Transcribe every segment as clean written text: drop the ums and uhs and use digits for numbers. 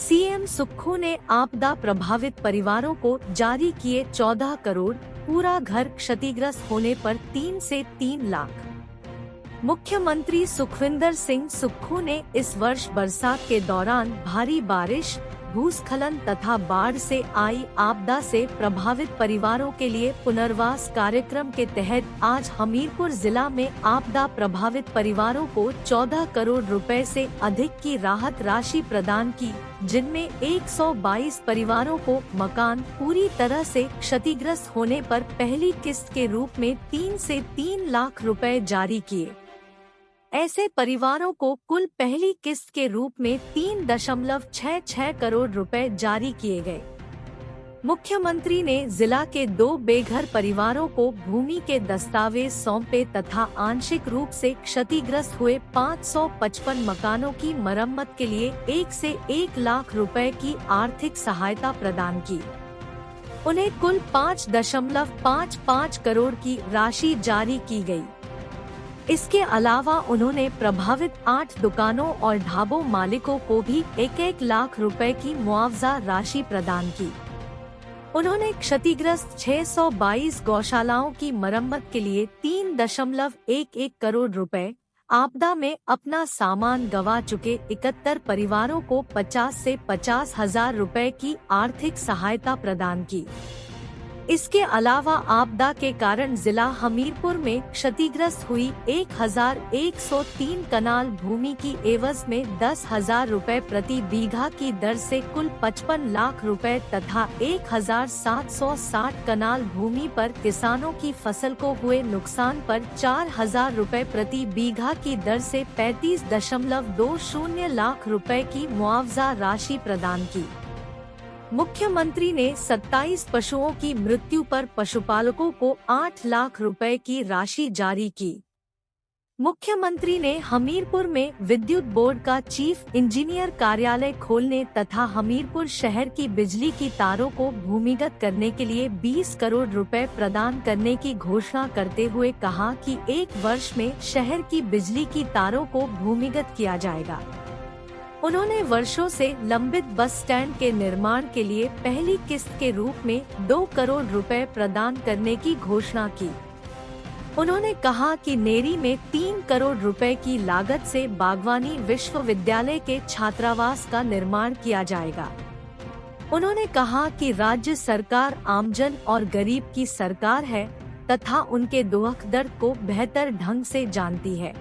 CM Sukhu ने आपदा प्रभावित परिवारों को जारी किए 14 करोड़, पूरा घर क्षतिग्रस्त होने पर 3 से 3 लाख। मुख्यमंत्री सुखविंदर सिंह सुक्खू ने इस वर्ष बरसात के दौरान भारी बारिश, भूस्खलन तथा बाढ़ से आई आपदा से प्रभावित परिवारों के लिए पुनर्वास कार्यक्रम के तहत आज हमीरपुर जिला में आपदा प्रभावित परिवारों को 14 करोड़ रुपए से अधिक की राहत राशि प्रदान की, जिनमें 122 परिवारों को मकान पूरी तरह से क्षतिग्रस्त होने पर पहली किस्त के रूप में 3 से 3 लाख रुपए जारी किए। ऐसे परिवारों को कुल पहली किस्त के रूप में 3.66 करोड़ रुपए जारी किए गए। मुख्यमंत्री ने जिला के 2 बेघर परिवारों को भूमि के दस्तावेज सौंपे तथा आंशिक रूप से क्षतिग्रस्त हुए 555 मकानों की मरम्मत के लिए 1 से 1 लाख रुपए की आर्थिक सहायता प्रदान की। उन्हें कुल 5.55 करोड़ की राशि जारी की गई। इसके अलावा उन्होंने प्रभावित 8 दुकानों और ढाबों मालिकों को भी 1-1 लाख रुपए की मुआवजा राशि प्रदान की। उन्होंने क्षतिग्रस्त 622 गौशालाओं की मरम्मत के लिए 3.11 करोड़ रुपए, आपदा में अपना सामान गंवा चुके 71 परिवारों को 50 से 50,000 रुपए की आर्थिक सहायता प्रदान की। इसके अलावा आपदा के कारण जिला हमीरपुर में क्षतिग्रस्त हुई 1103 कनाल भूमि की एवज में 10,000 रुपए प्रति बीघा की दर से कुल 55 लाख रुपए तथा 1,760 कनाल भूमि पर किसानों की फसल को हुए नुकसान पर 4,000 रुपए प्रति बीघा की दर से 35.20 लाख रुपए की मुआवजा राशि प्रदान की। मुख्यमंत्री ने 27 पशुओं की मृत्यु पर पशुपालकों को 8 लाख रुपए की राशि जारी की। मुख्यमंत्री ने हमीरपुर में विद्युत बोर्ड का चीफ इंजीनियर कार्यालय खोलने तथा हमीरपुर शहर की बिजली की तारों को भूमिगत करने के लिए 20 करोड़ रुपए प्रदान करने की घोषणा करते हुए कहा कि 1 वर्ष में शहर की बिजली की तारों को भूमिगत किया जाएगा। उन्होंने वर्षों से लंबित बस स्टैंड के निर्माण के लिए पहली किस्त के रूप में 2 करोड़ रुपए प्रदान करने की घोषणा की। उन्होंने कहा कि नेरी में 3 करोड़ रुपए की लागत से बागवानी विश्वविद्यालय के छात्रावास का निर्माण किया जाएगा। उन्होंने कहा कि राज्य सरकार आमजन और गरीब की सरकार है तथा उनके दुख दर्द को बेहतर ढंग से जानती है।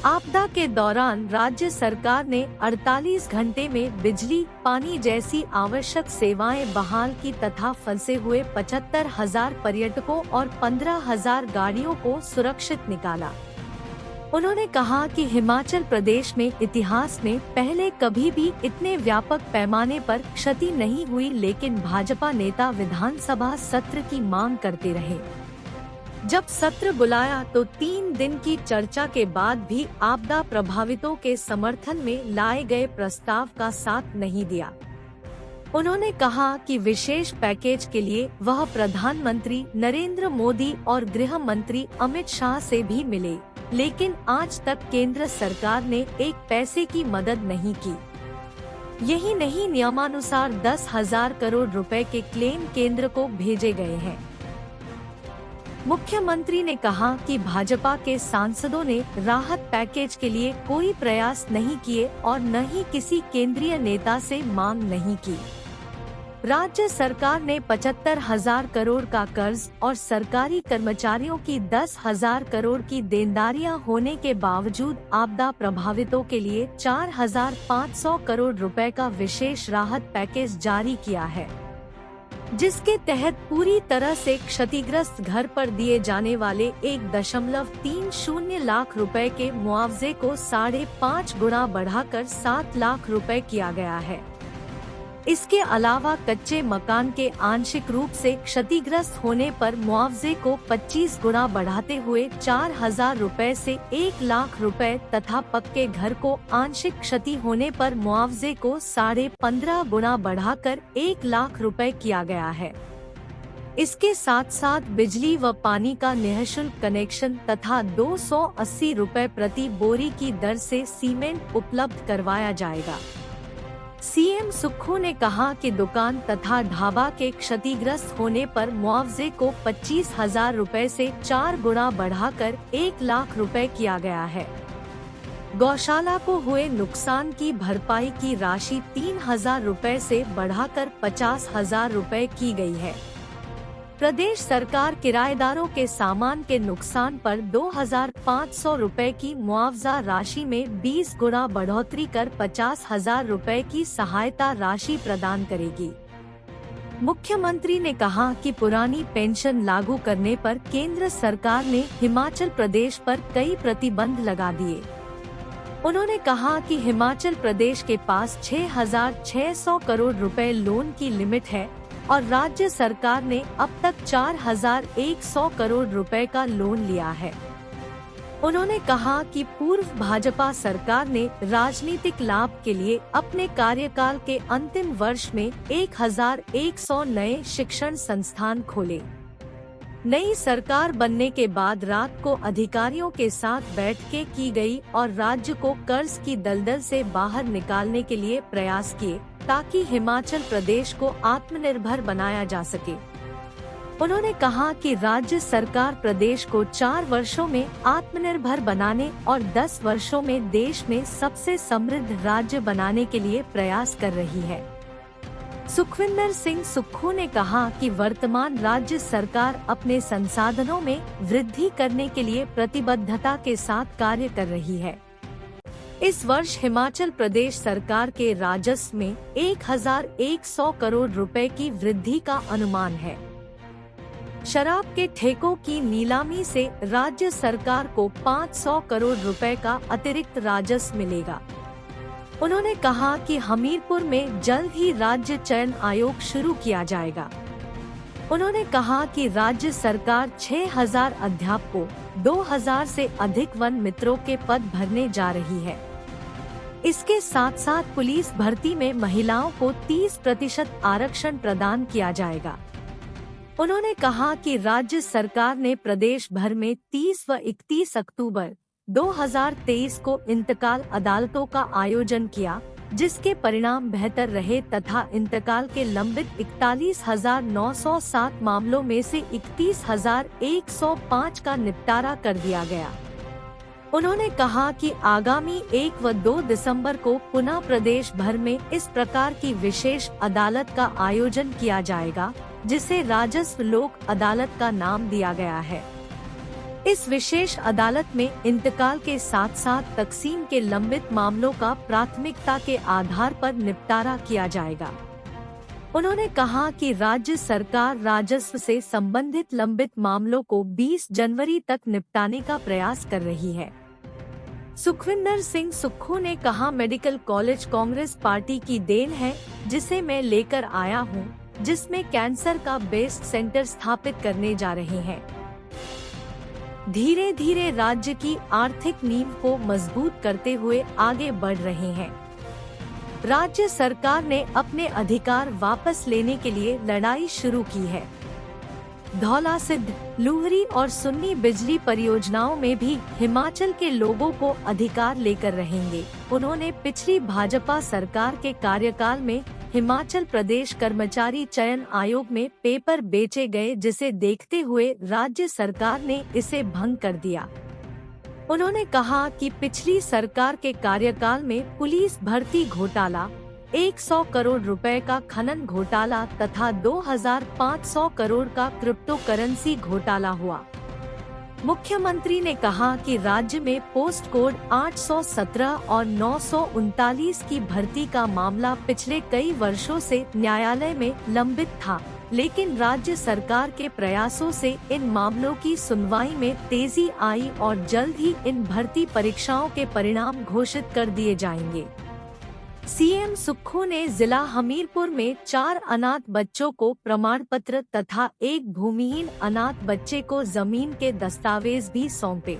आपदा के दौरान राज्य सरकार ने 48 घंटे में बिजली, पानी जैसी आवश्यक सेवाएं बहाल की तथा फंसे हुए 75,000 पर्यटकों और 15,000 गाड़ियों को सुरक्षित निकाला। उन्होंने कहा कि हिमाचल प्रदेश में इतिहास में पहले कभी भी इतने व्यापक पैमाने पर क्षति नहीं हुई, लेकिन भाजपा नेता विधानसभा सत्र की मांग करते रहे। जब सत्र बुलाया तो 3 दिन की चर्चा के बाद भी आपदा प्रभावितों के समर्थन में लाए गए प्रस्ताव का साथ नहीं दिया। उन्होंने कहा कि विशेष पैकेज के लिए वह प्रधानमंत्री नरेंद्र मोदी और गृह मंत्री अमित शाह से भी मिले, लेकिन आज तक केंद्र सरकार ने 1 पैसे की मदद नहीं की। यही नहीं, नियमानुसार 10,000 करोड़ रुपए के क्लेम केंद्र को भेजे गए हैं। मुख्यमंत्री ने कहा कि भाजपा के सांसदों ने राहत पैकेज के लिए कोई प्रयास नहीं किए और न ही किसी केंद्रीय नेता से मांग नहीं की। राज्य सरकार ने 75,000 करोड़ का कर्ज और सरकारी कर्मचारियों की 10,000 करोड़ की देनदारियां होने के बावजूद आपदा प्रभावितों के लिए 4,500 करोड़ रुपए का विशेष राहत पैकेज जारी किया है, जिसके तहत पूरी तरह से क्षतिग्रस्त घर पर दिए जाने वाले 1.30 लाख रुपए के मुआवजे को 5.5 गुना बढ़ाकर 7 लाख रुपए किया गया है। इसके अलावा कच्चे मकान के आंशिक रूप से क्षतिग्रस्त होने पर मुआवजे को 25 गुना बढ़ाते हुए 4,000 रुपए से 1 लाख रुपए तथा पक्के घर को आंशिक क्षति होने पर मुआवजे को 15.5 गुना बढ़ाकर 1 लाख रुपए किया गया है। इसके साथ साथ बिजली व पानी का निःशुल्क कनेक्शन तथा 280 रुपए प्रति बोरी की दर से सीमेंट उपलब्ध करवाया जाएगा। सीएम सुक्खू ने कहा कि दुकान तथा ढाबा के क्षतिग्रस्त होने पर मुआवजे को 25,000 रुपए से 4 गुना बढ़ाकर 1 लाख रुपए किया गया है। गौशाला को हुए नुकसान की भरपाई की राशि 3,000 रुपए से बढ़ाकर 50,000 रुपए की गई है। प्रदेश सरकार किराएदारों के सामान के नुकसान पर 2,500 रुपए की मुआवजा राशि में 20 गुना बढ़ोतरी कर 50,000 रुपए की सहायता राशि प्रदान करेगी। मुख्यमंत्री ने कहा कि पुरानी पेंशन लागू करने पर केंद्र सरकार ने हिमाचल प्रदेश पर कई प्रतिबंध लगा दिए। उन्होंने कहा कि हिमाचल प्रदेश के पास 6,600 करोड़ रुपए लोन की लिमिट है और राज्य सरकार ने अब तक 4,100 करोड़ रुपए का लोन लिया है। उन्होंने कहा कि पूर्व भाजपा सरकार ने राजनीतिक लाभ के लिए अपने कार्यकाल के अंतिम वर्ष में 1,100 नए शिक्षण संस्थान खोले। नई सरकार बनने के बाद रात को अधिकारियों के साथ बैठकें की गई और राज्य को कर्ज की दलदल से बाहर निकालने के लिए प्रयास किए ताकि हिमाचल प्रदेश को आत्मनिर्भर बनाया जा सके। उन्होंने कहा कि राज्य सरकार प्रदेश को 4 वर्षों में आत्मनिर्भर बनाने और 10 वर्षों में देश में सबसे समृद्ध राज्य बनाने के लिए प्रयास कर रही है। सुखविंदर सिंह सुक्खू ने कहा कि वर्तमान राज्य सरकार अपने संसाधनों में वृद्धि करने के लिए प्रतिबद्धता के साथ कार्य कर रही है। इस वर्ष हिमाचल प्रदेश सरकार के राजस्व में 1,100 करोड़ रुपए की वृद्धि का अनुमान है। शराब के ठेकों की नीलामी से राज्य सरकार को 500 करोड़ रुपए का अतिरिक्त राजस्व मिलेगा। उन्होंने कहा कि हमीरपुर में जल्द ही राज्य चयन आयोग शुरू किया जाएगा। उन्होंने कहा कि राज्य सरकार 6,000 अध्यापकों, 2,000 से अधिक वन मित्रों के पद भरने जा रही है। इसके साथ साथ पुलिस भर्ती में महिलाओं को 30% आरक्षण प्रदान किया जाएगा। उन्होंने कहा कि राज्य सरकार ने प्रदेश भर में 30 व 31 अक्टूबर 2023 को इंतकाल अदालतों का आयोजन किया, जिसके परिणाम बेहतर रहे तथा इंतकाल के लंबित 41,907 मामलों में से 31,105 का निपटारा कर दिया गया। उन्होंने कहा कि आगामी 1 व 2 दिसंबर को पुनः प्रदेश भर में इस प्रकार की विशेष अदालत का आयोजन किया जाएगा, जिसे राजस्व लोक अदालत का नाम दिया गया है। इस विशेष अदालत में इंतकाल के साथ साथ तकसीम के लंबित मामलों का प्राथमिकता के आधार पर निपटारा किया जाएगा। उन्होंने कहा कि राज्य सरकार राजस्व से संबंधित लंबित मामलों को 20 जनवरी तक निपटाने का प्रयास कर रही है। सुखविंदर सिंह सुक्खू ने कहा, मेडिकल कॉलेज कांग्रेस पार्टी की देन है, जिसे मैं लेकर आया हूं, जिसमें कैंसर का बेस्ट सेंटर स्थापित करने जा रहे हैं। धीरे धीरे राज्य की आर्थिक नींव को मजबूत करते हुए आगे बढ़ रहे हैं। राज्य सरकार ने अपने अधिकार वापस लेने के लिए लड़ाई शुरू की है। धौलासिद्ध, लूहरी और सुन्नी बिजली परियोजनाओं में भी हिमाचल के लोगों को अधिकार लेकर रहेंगे। उन्होंने पिछली भाजपा सरकार के कार्यकाल में हिमाचल प्रदेश कर्मचारी चयन आयोग में पेपर बेचे गए, जिसे देखते हुए राज्य सरकार ने इसे भंग कर दिया। उन्होंने कहा कि पिछली सरकार के कार्यकाल में पुलिस भर्ती घोटाला, 100 करोड़ रुपए का खनन घोटाला तथा 2,500 करोड़ का क्रिप्टो करेंसी घोटाला हुआ। मुख्यमंत्री ने कहा कि राज्य में पोस्ट कोड 817 और 939 की भर्ती का मामला पिछले कई वर्षों से न्यायालय में लंबित था, लेकिन राज्य सरकार के प्रयासों से इन मामलों की सुनवाई में तेजी आई और जल्द ही इन भर्ती परीक्षाओं के परिणाम घोषित कर दिए जाएंगे। सीएम सुक्खू ने जिला हमीरपुर में 4 अनाथ बच्चों को प्रमाण पत्र तथा एक भूमिहीन अनाथ बच्चे को जमीन के दस्तावेज भी सौंपे।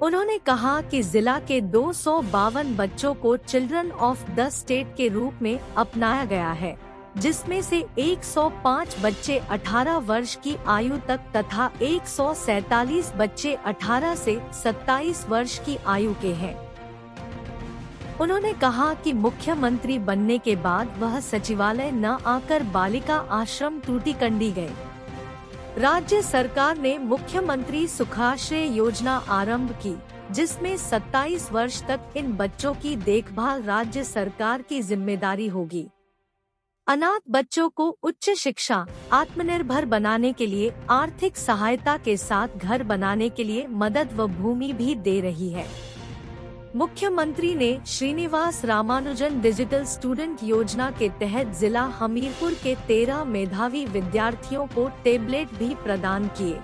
उन्होंने कहा कि जिला के 252 बच्चों को चिल्ड्रन ऑफ द स्टेट के रूप में अपनाया गया है, जिसमें से 105 बच्चे 18 वर्ष की आयु तक तथा 147 बच्चे 18 से 27 वर्ष की आयु के हैं। उन्होंने कहा कि मुख्यमंत्री बनने के बाद वह सचिवालय न आकर बालिका आश्रम टूटीकंडी गए। राज्य सरकार ने मुख्यमंत्री सुखाश्रय योजना आरंभ की, जिसमें 27 वर्ष तक इन बच्चों की देखभाल राज्य सरकार की जिम्मेदारी होगी। अनाथ बच्चों को उच्च शिक्षा, आत्मनिर्भर बनाने के लिए आर्थिक सहायता के साथ घर बनाने के लिए मदद व भूमि भी दे रही है। मुख्यमंत्री ने श्रीनिवास रामानुजन डिजिटल स्टूडेंट योजना के तहत जिला हमीरपुर के 13 मेधावी विद्यार्थियों को टैबलेट भी प्रदान किए।